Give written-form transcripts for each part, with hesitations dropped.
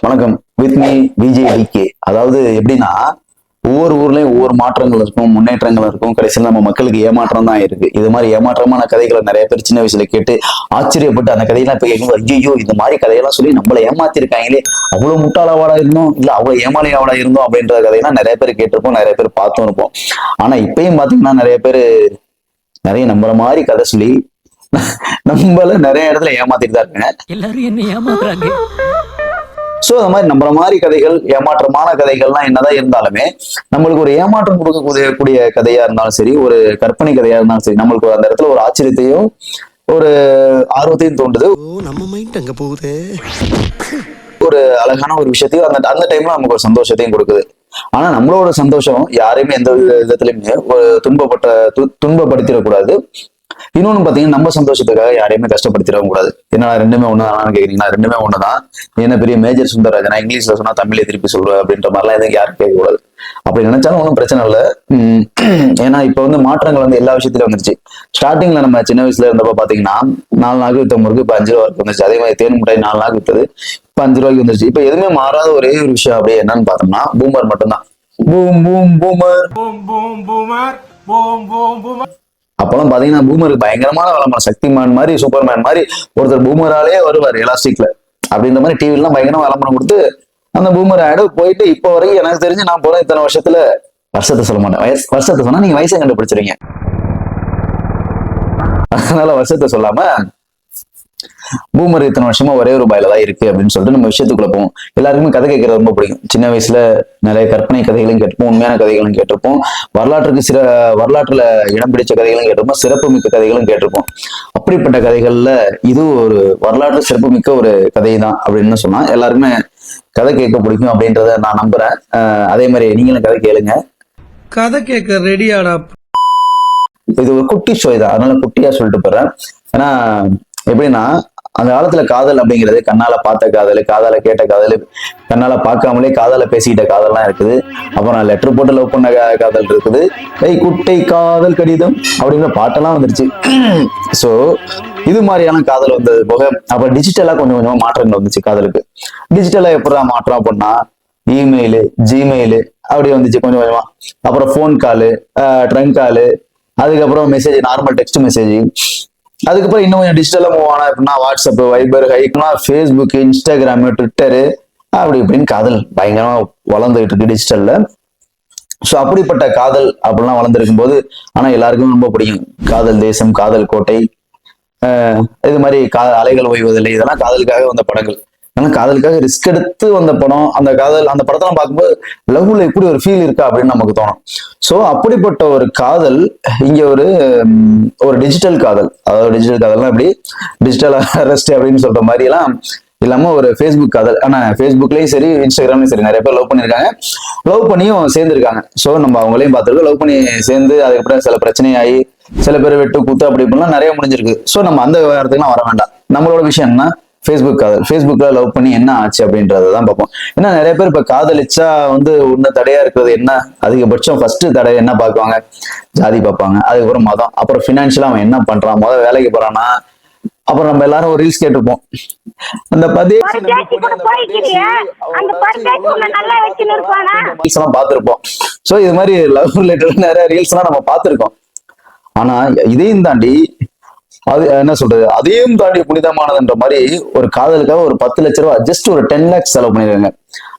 வணக்கம். With me Vijay. அதாவது எப்படின்னா, ஒவ்வொரு ஊர்லயும் ஒவ்வொரு மாற்றங்கள் இருக்கும், முன்னேற்றங்கள் இருக்கும். கடைசியில் நம்ம மக்களுக்கு ஏமாற்றம் தான் இருக்கு. இது மாதிரி ஏமாற்றமான கதைகளை நிறைய பேர் சின்ன வயசுல கேட்டு ஆச்சரியப்பட்டு அந்த கதையெல்லாம் இப்ப கேட்கும், ஐயோ இந்த மாதிரி கதையெல்லாம் சொல்லி நம்மள ஏமாத்திருக்காங்களே, அவ்வளவு முட்டாளாவாடா இருந்தோம், இல்ல அவ்வளவு ஏமாளியாவாடா இருந்தோம் அப்படின்ற கதையெல்லாம் நிறைய பேர் கேட்டிருப்போம், நிறைய பேர் பார்த்தும் இருப்போம். ஆனா இப்பயும் பாத்தீங்கன்னா நிறைய பேர் நிறைய நம்புற மாதிரி கதை சொல்லி நம்மள நிறைய இடத்துல ஏமாத்திட்டு தான் இருக்காங்க. எல்லாரும் என்ன ஏமாத்துறாங்க. சோ அந்த மாதிரி நம்புற மாதிரி கதைகள், ஏமாற்றமான கதைகள்லாம் என்னதான் இருந்தாலுமே நம்மளுக்கு ஒரு ஏமாற்றம் கொடுக்கக்கூடிய கதையா இருந்தாலும் சரி, ஒரு கற்பனை கதையா இருந்தாலும் சரி, நம்மளுக்கு அந்த இடத்துல ஒரு ஆச்சரியத்தையும் ஒரு ஆர்வத்தையும் தோன்றுது. நம்ம மைண்ட் அங்க போகுது. ஒரு அழகான ஒரு விஷயத்தையும் அந்த டைம்ல நமக்கு ஒரு சந்தோஷத்தையும் கொடுக்குது. ஆனா நம்மளோட சந்தோஷம் யாரையுமே எந்த விதத்திலுமே ஒரு துன்பப்படுத்திடக்கூடாது. இன்னொன்னு பாத்தீங்கன்னா, நம்ம சந்தோஷத்துக்காக யாரையுமே கஷ்டப்படுத்திடவும் கூடாது. ஏன்னா ரெண்டுமே ஒண்ணுதான் கேக்குறீங்கன்னா, ரெண்டுமே ஒண்ணுதான். என்ன பெரிய மேஜர் சுந்தரராஜனா இங்கிலீஷ்ல சொன்னா தமிழே திருப்பி சொல்றேன் அப்படின்ற மாதிரிலாம் எதுவும் யாரும் கேட்கக்கூடாது. அப்படி நினைச்சாலும் ஒன்றும் பிரச்சனை இல்லை. ஏன்னா இப்ப மாற்றங்கள் எல்லா விஷயத்திலும் வந்துருச்சு. ஸ்டார்டிங்ல நம்ம சின்ன வயசுல இருந்தப்ப பாத்தீங்கன்னா 4 நாளுக்கு வித்த முறுக்கு இப்ப 5 ரூபாய்க்கு வந்துருச்சு. அதே மாதிரி தேன் மிட்டாய் 4 நாளுக்கு வித்தது இப்ப 5 ரூபாய்க்கு வந்துருச்சு. இப்ப எதுவுமே மாறாத ஒரே ஒரு விஷயம் அப்படியே என்னன்னு பார்த்தோம்னா பூமர் மட்டும்தான். Boom boom boomer, boom boom boomer, boom boom boomer. அப்பெல்லாம் பாத்தீங்கன்னா பூமருக்கு பயங்கரமான விளம்பரம், சக்திமான் மாதிரி சூப்பர்மேன் மாதிரி ஒருத்தர் பூமராலே வருவார் எலாஸ்டிக்ல அப்படின்ற மாதிரி டிவி எல்லாம் பயங்கரமா விளம்பரம் கொடுத்து அந்த பூமர் ஆடு போயிட்டு இப்ப வரைக்கும் எனக்கு தெரிஞ்சு நான் போல இத்தனை வருஷத்தை சொல்ல மாட்டேன், வருஷத்தை சொன்னா நீங்க வயசை கண்டுபிடிச்சிருங்க. அதனால வருஷத்தை சொல்லாம பூமர் இத்தனை வருஷமா ஒரே ஒரு ரூபாயில தான் இருக்கு அப்படின்னு சொல்லிட்டு நம்ம விஷயத்துக்குள்ள போவோம். எல்லாருக்குமே கதை கேட்கறது ரொம்ப பிடிக்கும். சின்ன வயசுல நிறைய கற்பனை கதைகளும் கேட்டிருப்போம், உண்மையான கதைகளும் கேட்டிருப்போம், வரலாற்றுல இடம் பிடிச்ச கதைகளும் கேட்டிருப்போம், சிறப்புமிக்க கதைகளும் கேட்டிருப்போம். அப்படிப்பட்ட கதைகள்ல இது ஒரு வரலாற்று சிறப்புமிக்க ஒரு கதை தான் அப்படின்னு சொன்னா எல்லாருக்குமே கதை கேட்க பிடிக்கும் அப்படின்றத நான் நம்புறேன். அதே மாதிரி நீங்களும் கதை கேளுங்க. கதை கேட்க ரெடியாடா. இது ஒரு குட்டி ஷோ தான், அதனால குட்டியா சொல்லிட்டு போறேன். ஏன்னா எப்படின்னா, அந்த காலத்துல காதல் அப்படிங்கிறது கண்ணால பார்த்த காதல், காதால கேட்ட காதல், கண்ணால பார்க்காமலே காதல பேசிக்கிட்ட காதல்லாம் இருக்குது. அப்புறம் லெட்டர் போட்டு லவ் பண்ண காதல் இருக்குது, குட்டை காதல் கடிதம் அப்படிங்கிற பாட்டெல்லாம் வந்துருச்சு. சோ இது மாதிரியான காதல் வந்தது போக அப்புறம் டிஜிட்டலா கொஞ்சம் கொஞ்சமா மாற்றங்கள் வந்துச்சு காதலுக்கு. டிஜிட்டலா எப்படா மாற்றம் அப்படின்னா இமெயிலு, ஜிமெயிலு அப்படி வந்துச்சு கொஞ்சம் கொஞ்சமா. அப்புறம் போன் காலு, ட்ரங்க் காலு, அதுக்கப்புறம் மெசேஜ், நார்மல் டெக்ஸ்ட் மெசேஜ். அதுக்கப்புறம் இன்னும் கொஞ்சம் டிஜிட்டலா மூவ் ஆனா அப்படின்னா வாட்ஸ்அப், வைபர், ஹைக்னா ஃபேஸ்புக், இன்ஸ்டாகிராம், ட்விட்டரு அப்படி இப்படின்னு காதல் பயங்கரமா வளர்ந்துகிட்டு இருக்கு டிஜிட்டல்ல. ஸோ அப்படிப்பட்ட காதல் அப்படிலாம் வளர்ந்துருக்கும் போது ஆனா எல்லாருக்கும் ரொம்ப பிடிக்கும். காதல் தேசம், காதல் கோட்டை, இது மாதிரி அலைகள் ஓய்வதில்லை, இதெல்லாம் காதலுக்காக வந்த படங்கள். ஆனா காதலுக்காக ரிஸ்க் எடுத்து வந்த படம். அந்த படத்தெல்லாம் பார்க்கும்போது லவ்ல இப்படி ஒரு ஃபீல் இருக்கா அப்படின்னு நமக்கு தோணும். சோ அப்படிப்பட்ட ஒரு காதல் இங்க ஒரு டிஜிட்டல் காதல். அதாவது டிஜிட்டல் காதல்னா எப்படி டிஜிட்டல் அரெஸ்ட் அப்படின்னு சொல்ற மாதிரி எல்லாம் இல்லாம ஒரு ஃபேஸ்புக் காதல். ஆனா ஃபேஸ்புக்லயும் சரி, இன்ஸ்டாகிராம்லயும் சரி நிறைய பேர் லவ் பண்ணியிருக்காங்க, லவ் பண்ணியும் சேர்ந்துருக்காங்க. ஸோ நம்ம அவங்களையும் பார்த்துருக்கோம். லவ் பண்ணி சேர்ந்து அதுக்கப்புறம் சில பிரச்சனையாகி சில பேர் வெட்டு கூத்து அப்படி இப்படிலாம் நிறைய முடிஞ்சிருக்கு. ஸோ நம்ம அந்த விவகாரத்துக்குலாம் வர வேண்டாம். நம்மளோட விஷயம் என்ன, ஃபேஸ்புக் காதல். ஃபேஸ்புக்ல லவ் பண்ணி என்ன ஆச்சு அப்படின்றதான் பார்ப்போம். ஏன்னா நிறைய பேர் இப்ப காதலிச்சா ஒண்ணு தடையா இருக்கிறது என்ன, அதிகபட்சம் ஃபர்ஸ்ட் தடை என்ன பார்க்குவாங்க, ஜாதி பார்ப்பாங்க, அதுக்கப்புறம் மதம், அப்புறம் பினான்சியலா அவன் என்ன பண்றான், முதல் வேலைக்கு போறானா. அப்புறம் நம்ம எல்லாரும் ஒரு ரீல்ஸ் கேட்டிருப்போம், அந்த பார்த்திருப்போம். சோ இது மாதிரி லவ் ரிலேட்டட் நிறைய ரீல்ஸ் எல்லாம் நம்ம பார்த்திருக்கோம். ஆனா இதையும் தாண்டி அது என்ன சொல்றது, அதையும் தாண்டி புனிதமானதுன்ற மாதிரி ஒரு காதலுக்காக ஒரு 10 லட்ச ரூபாய், ஜஸ்ட் ஒரு 10 lakhs செலவு பண்ணிருக்காங்க.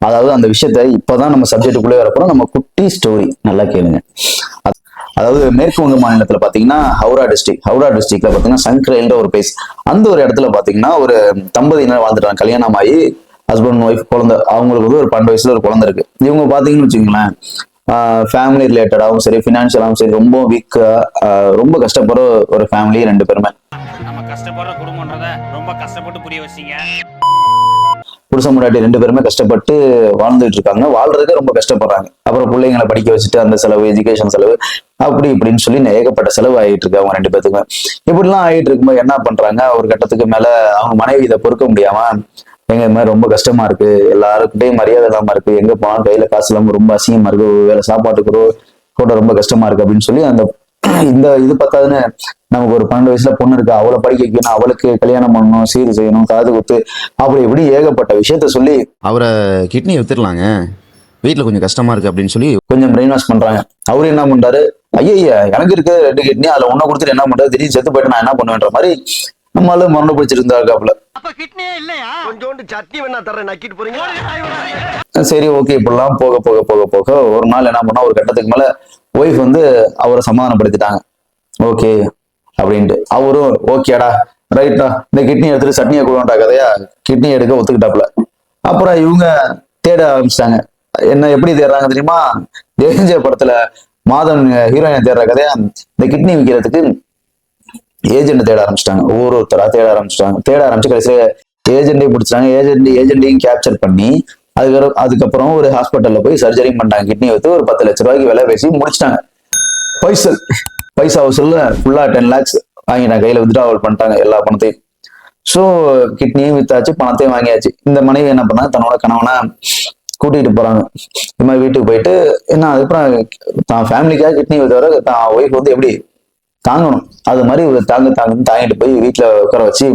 அதாவது அந்த விஷயத்த இப்பதான் நம்ம சப்ஜெக்டுக்குள்ளே வரப்போறோம். நம்ம குட்டி ஸ்டோரி நல்லா கேளுங்க. அதாவது மேற்கு வங்க மாநிலத்துல பாத்தீங்கன்னா ஹவுரா டிஸ்ட்ரிக்ட்ல பாத்தீங்கன்னா சங்கரேல்ன்ற ஒரு பிளேஸ். அந்த ஒரு இடத்துல பாத்தீங்கன்னா ஒரு தம்பதியினர் வாழ்ந்துட்டாங்க. கல்யாணம் ஆகி ஹஸ்பண்ட் ஒய்ஃப், குழந்தை. அவங்களுக்கு ஒரு 12 வயசுல ஒரு குழந்தை இருக்கு. இவங்க பாத்தீங்கன்னு வச்சுக்கோங்களேன், ஃபேமிலி ரிலேட்டடாகவும் சரி, ஃபினான்ஷியலாகவும் சரி ரொம்ப வீக்கா, ரொம்ப கஷ்டப்படுற ஒரு ஃபேமிலி. 2 பேருமே நம்ம கஷ்டப்படுற குடும்பம்ன்றத ரொம்ப கஷ்டப்பட்டு புரிய வச்சீங்க. புருஷன் முன்னாடி 2 பேருமே கஷ்டப்பட்டு வாழ்ந்துட்டு இருக்காங்க, வாழ்றதுக்கு ரொம்ப கஷ்டப்படுறாங்க. அப்புறம் பிள்ளைங்களை படிக்க வச்சுட்டு அந்த செலவு, எஜுகேஷன் செலவு அப்படி இப்படின்னு சொல்லி ஏகப்பட்ட செலவு ஆகிட்டு இருக்கு அவங்க 2 பேத்துக்குமே. இப்படிலாம் ஆகிட்டு இருக்கும்போது என்ன பண்றாங்க, ஒரு கட்டத்துக்கு மேல அவங்க மனைவி இதை பொறுக்க முடியாம, எங்க இது மாதிரி ரொம்ப கஷ்டமா இருக்கு, எல்லாருக்கிட்டையும் மரியாதை இல்லாம இருக்கு, எங்க போனாலும் கையில காசு இல்லாம ரொம்ப அசிங்கமா இருக்கு, வேலை சாப்பாட்டுக்கு கூட ரொம்ப கஷ்டமா இருக்கு அப்படின்னு சொல்லி அந்த இது பத்தாதுன்னு நமக்கு ஒரு 12 வயசுல பொண்ணு இருக்கு, அவளை படிக்க வைக்கணும், அவளுக்கு கல்யாணம் பண்ணணும், சீர் செய்யணும், காது குத்து, அப்படி இப்படி ஏகப்பட்ட விஷயத்த சொல்லி அவரை கிட்னி வித்துடலாங்க, வீட்டில் கொஞ்சம் கஷ்டமா இருக்கு அப்படின்னு சொல்லி கொஞ்சம் பிரெயின் வாஷ் பண்றாங்க. அவரு என்ன பண்றாரு, ஐயா எனக்கு இருக்கு 2 கிட்னி, அதுல ஒன்ன கொடுத்துட்டு என்ன பண்றது, திடீர்னு செத்து போயிட்டு நான் என்ன பண்ணுவேன்ற மாதிரி நம்மளால மரண பிடிச்சிட்டு இருந்தாருக்காப்புல. கொஞ்சோண்டு சட்னி வேணா தரேன், நக்கிட்டு போறீங்க. சரி ஓகே, இப்படிலாம் போக போக போக போக ஒரு நாள் என்ன பண்ணா, ஒரு கட்டத்துக்கு மேல ஒய்ஃப் வந்து அவரை சமாதானப்படுத்திட்டாங்க. ஓகே அப்படின்ட்டு அவரும் ஓகேடா ரைட்டா இந்த கிட்னி எடுத்துட்டு சட்னியை கொடுவோண்டா கதையா, கிட்னி எடுக்க ஒத்துக்கிட்டாப்புல. அப்புறம் இவங்க தேட ஆரம்பிச்சிட்டாங்க. என்ன எப்படி தேடுறாங்க தெரியுமா, தேஜ படத்துல மாதன் ஹீரோயினை தேடுற கதையா, இந்த கிட்னி விற்கிறதுக்கு ஏஜென்ட் தேட ஆரம்பிச்சிட்டாங்க. ஒவ்வொருத்தரா தேட ஆரம்பிச்சு கடைசியில ஏஜென்ட்டையும் பிடிச்சாங்க. ஏஜென்ட்டையும் கேப்சர் பண்ணி அதுக்கப்புறம் ஒரு ஹாஸ்பிட்டல்ல போய் சர்ஜரி பண்ணாங்க. கிட்னி வைத்து ஒரு 10 லட்ச ரூபாய்க்கு விலை பேசி முடிச்சிட்டாங்க. பைசா வசூல்ல ஃபுல்லா 10 lakhs வாங்கிட்டாங்க, கையில வித்ட்ராவல் பண்ணிட்டாங்க எல்லா பணத்தையும். ஸோ கிட்னியும் வித்தாச்சு, பணத்தையும் வாங்கியாச்சு. இந்த மனைவி என்ன பண்ணாங்க, தன்னோட கணவனை கூட்டிகிட்டு போறாங்க. இந்த மாதிரி வீட்டுக்கு போயிட்டு என்ன அதுக்கப்புறம் தான் ஃபேமிலிக்காக கிட்னி வித்தவரை தான் ஒய்ஃப் வந்து எப்படி தாங்கணும், அது மாதிரி ஒரு தாங்கிட்டு போய் வீட்டுல உட்கார வச்சு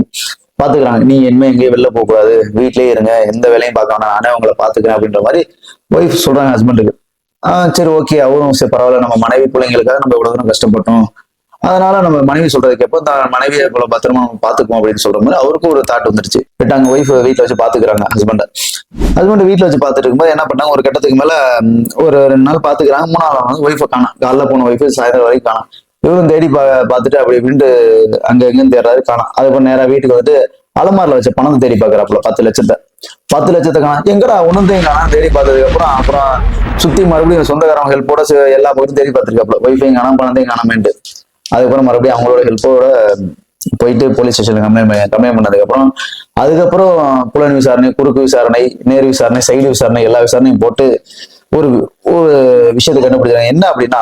பாத்துக்கிறாங்க. நீ இனிமே எங்கேயும் வெளில போக கூடாது, வீட்லயே இருங்க, எந்த வேலையும் பார்க்க வேணாம், நானே உங்களை பாத்துக்கிறேன் அப்படின்ற மாதிரி ஒய்ஃப் சொல்றாங்க ஹஸ்பண்டுக்கு. சரி ஓகே, அவரும் சரி பரவாயில்ல, நம்ம மனைவி பிள்ளைங்களுக்காக நம்ம இவ்வளவு தூரம் கஷ்டப்பட்டோம், அதனால நம்ம மனைவி சொல்றது கேட்போம், தான் மனைவியை இவ்வளவு பத்திரமா நம்ம பாத்துக்குவோம் அப்படின்னு சொல்ற மாதிரி அவருக்கும் ஒரு தாட் வந்துருச்சு. விட்டாங்க, ஒய்ஃப் வீட்டுல வச்சு பாத்துக்கிறாங்க ஹஸ்பண்ட் வீட்டுல வச்சு பாத்துட்டு இருக்கும்போது என்ன பண்ணாங்க, ஒரு கட்டத்துக்கு மேல ஒரு 2 நாள் பாத்துக்கிறாங்க. 3ஆவது நாள் ஒய்ஃபை காணும், காலைல போன ஒய்ஃபு சாயந்தரம் வரைக்கும் காணும். இவரும் தேடி பார்த்துட்டு அப்படி இப்படின்ட்டு அங்க எங்கன்னு தேடுறாரு, காணும். அதுக்கப்புறம் நேரா வீட்டுக்கு வந்துட்டு அலமாரில வச்ச பணத்தை தேடி பாக்குறாப்புல, 10 லட்சத்தை காணும். எங்கடா ஒன்னுத்தையும் காணும். தேடி பார்த்ததுக்கு அப்புறம் சுத்தி மறுபடியும் சொந்தக்காரங்க ஹெல்ப்போட எல்லா பக்கத்தையும் தேடி பார்த்திருக்காப்புல, ஒய்ஃபையும் காணும், பணத்தையும் காணாமேன்ட்டு. அதுக்கப்புறம் மறுபடியும் அவங்களோட ஹெல்ப்போட போயிட்டு போலீஸ் ஸ்டேஷன்ல கம்ப்ளைண்ட் பண்ணதுக்கப்புறம் அதுக்கப்புறம் புலன் விசாரணை, குறுக்கு விசாரணை, நேர் விசாரணை, சைடு விசாரணை, எல்லா விசாரணையும் போட்டு ஒரு விஷயத்தை கண்டுபிடிச்சாங்க. என்ன அப்படின்னா,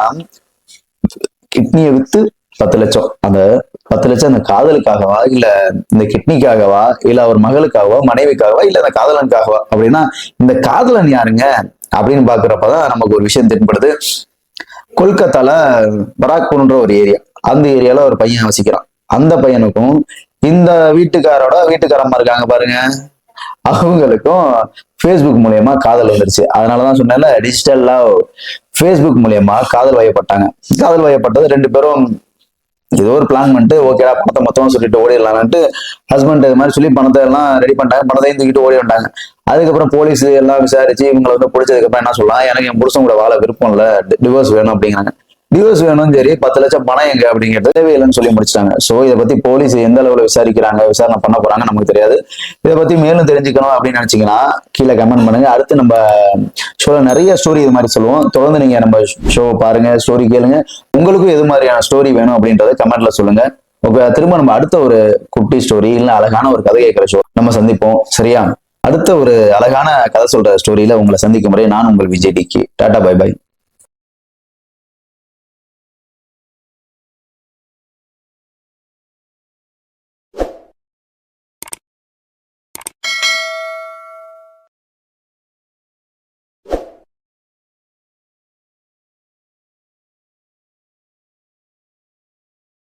கிட்னியை வித்து 10 லட்சம், அந்த 10 லட்சம் அந்த காதலுக்காகவா, இல்ல இந்த கிட்னிக்காகவா, இல்ல அவர் மகளுக்காகவா, மனைவிக்காகவா, இல்ல அந்த காதலனுக்காகவா அப்படின்னா, இந்த காதலன் யாருங்க அப்படின்னு பாக்குறப்பதான் நமக்கு ஒரு விஷயம் தென்படுது. கொல்கத்தால பராக்பூர்ன்ற ஒரு ஏரியா, அந்த ஏரியால ஒரு பையன் வசிக்கிறான். அந்த பையனுக்கும் இந்த வீட்டுக்காரம்மா இருக்காங்க பாருங்க, அவங்களுக்கும் ஃபேஸ்புக் மூலியமா காதல் வந்துருச்சு. அதனாலதான் சொன்னேன்ல, டிஜிட்டல் லவ். ஃபேஸ்புக் மூலியமா காதல் வயப்பட்டாங்க. காதல் வயப்பட்டது 2 பேரும் ஏதோ ஒரு பிளான் பண்ணிட்டு ஓகேடா பணத்தை மொத்தமா சொல்லிட்டு ஓடிடலான்ட்டு ஹஸ்பண்ட் இது மாதிரி சொல்லி பணத்தை எல்லாம் ரெடி பண்ணிட்டாங்க. பணத்தையும் தூக்கிட்டு ஓடி வந்தாங்க. அதுக்கப்புறம் போலீஸ் எல்லாம் விசாரிச்சு இவங்களை வந்து பிடிச்சதுக்கு அப்புறம் என்ன சொல்லலாம், எனக்கு என் புருஷன் கூட வாழ விருப்பம் இல்ல, டிவோர்ஸ் வேணும் அப்படிங்கிறாங்க. டிவோர்ஸ் வேணும், சரி 10 லட்சம் பணம் எங்க அப்படிங்கிறது தேவையில்லைன்னு சொல்லி முடிச்சிட்டாங்க. சோ இதை பத்தி போலீஸ் எந்த அளவுல விசாரணை பண்ண போறாங்க நமக்கு தெரியாது. இதை பத்தி மேலும் தெரிஞ்சுக்கணும் அப்படின்னு நினைச்சீங்கன்னா கீழே கமெண்ட் பண்ணுங்க. அடுத்து நம்ம ஷோல நிறைய ஸ்டோரி இது மாதிரி சொல்லுவோம். தொடர்ந்து நீங்க நம்ம ஷோ பாருங்க, ஸ்டோரி கேளுங்க. உங்களுக்கும் எது மாதிரியான ஸ்டோரி வேணும் அப்படின்றத கமெண்ட்ல சொல்லுங்க. ஓகே, திரும்ப நம்ம அடுத்த ஒரு குட்டி ஸ்டோரி இல்ல அழகான ஒரு கதை கேட்கிற ஷோ நம்ம சந்திப்போம். சரியா? அடுத்த ஒரு அழகான கதை சொல்ற ஸ்டோரியில உங்களை சந்திக்கும் முறை நான் உங்கள் Vijay DK. Tata, bye by.